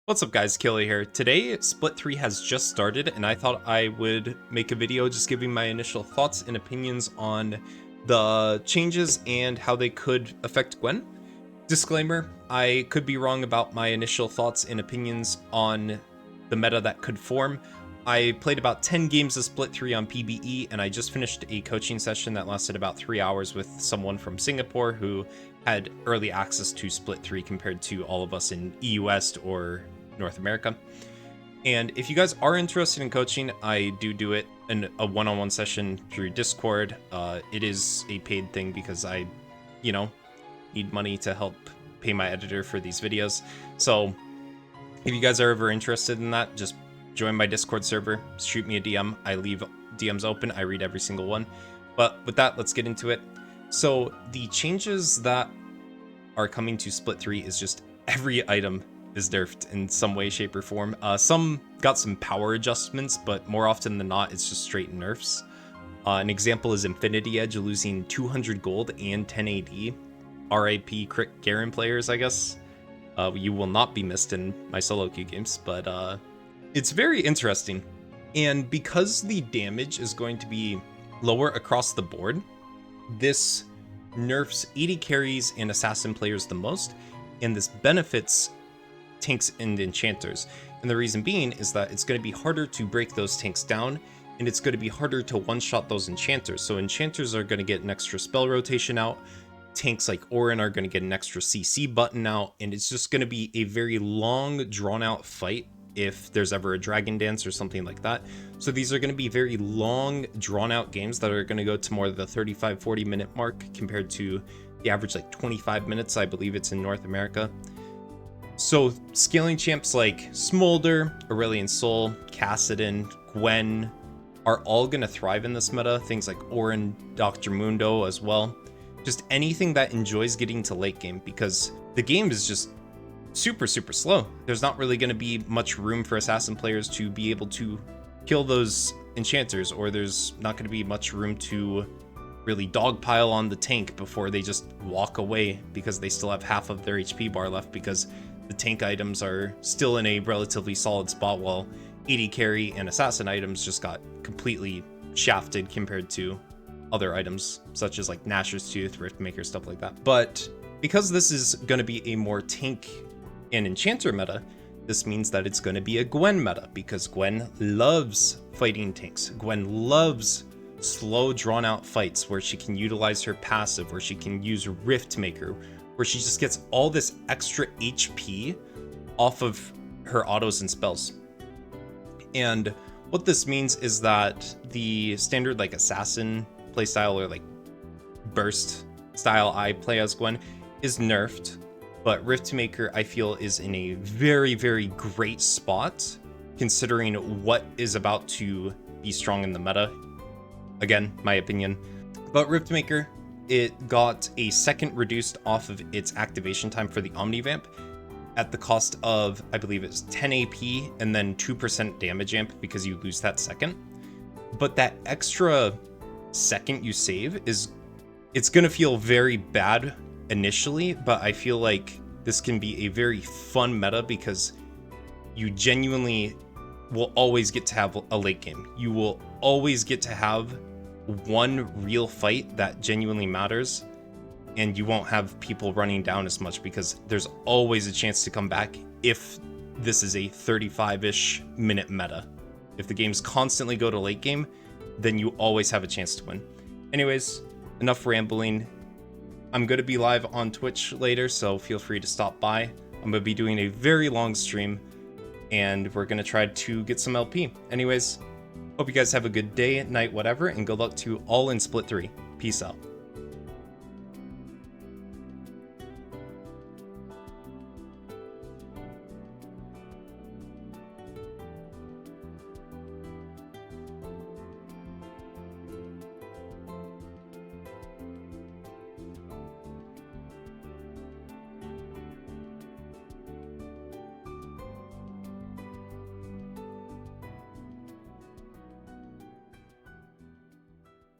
What's up guys, Killy here. Today, Split 3 has just started and I thought I would make a video just giving my initial thoughts and opinions on the changes and how they could affect Gwen. Disclaimer, I could be wrong about my initial thoughts and opinions on the meta that could form. I played about 10 games of Split 3 on PBE and I just finished a coaching session that lasted about 3 hours with someone from Singapore who had early access to Split 3 compared to all of us in EU West or North America. And if you guys are interested in coaching, I do it in a one-on-one session through Discord. It is a paid thing because I, need money to help pay my editor for these videos. So if you guys are ever interested in that, just join my Discord server, shoot me a DM. I leave DMs open. I read every single one. But with that, let's get into it. So the changes that are coming to Split 3 is just every item is nerfed in some way, shape, or form. Some got some power adjustments, but more often than not, it's just straight nerfs. An example is Infinity Edge losing 200 gold and 10 AD. RIP Crit Garen players, I guess. You will not be missed in my solo queue games, but it's very interesting. And because the damage is going to be lower across the board, this nerfs AD carries and assassin players the most, and this benefits tanks and enchanters. And the reason being is that it's going to be harder to break those tanks down, and it's going to be harder to one-shot those enchanters. So enchanters are going to get an extra spell rotation out, tanks like Orin are going to get an extra CC button out, and it's just going to be a very long, drawn-out fight if there's ever a dragon dance or something like that. So these are going to be very long, drawn-out games that are going to go to more of the 35-40 minute mark compared to the average like 25 minutes, I believe it's in North America. So scaling champs like Smolder, Aurelion Sol, Kassadin, Gwen are all going to thrive in this meta. Things like Orin, Dr. Mundo as well. Just anything that enjoys getting to late game, because the game is just super slow. There's not really going to be much room for assassin players to be able to kill those enchanters, or there's not going to be much room to really dogpile on the tank before they just walk away because they still have half of their HP bar left, because the tank items are still in a relatively solid spot, while AD carry and assassin items just got completely shafted compared to other items, such as like Nashor's Tooth, Riftmaker, stuff like that. But because this is going to be a more tank and enchanter meta, this means that it's going to be a Gwen meta, because Gwen loves fighting tanks. Gwen loves slow, drawn-out fights where she can utilize her passive, where she can use Riftmaker, where she just gets all this extra HP off of her autos and spells. And what this means is that the standard like assassin playstyle or like burst style I play as Gwen is nerfed, but Riftmaker I feel is in a very great spot considering what is about to be strong in the meta. Again, my opinion. But Riftmaker, it got a second reduced off of its activation time for the Omnivamp at the cost of, I believe it's 10 AP and then 2% damage amp because you lose that second. But that extra second you save it's going to feel very bad initially, but I feel like this can be a very fun meta because you genuinely will always get to have a late game. You will always get to have one real fight that genuinely matters, and you won't have people running down as much because there's always a chance to come back if this is a 35-ish minute meta. If the games constantly go to late game, then you always have a chance to win. Anyways, enough rambling. I'm going to be live on Twitch later, so feel free to stop by. I'm going to be doing a very long stream, and we're going to try to get some LP. Anyways, hope you guys have a good day, night, whatever, and good luck to all in Split 3. Peace out.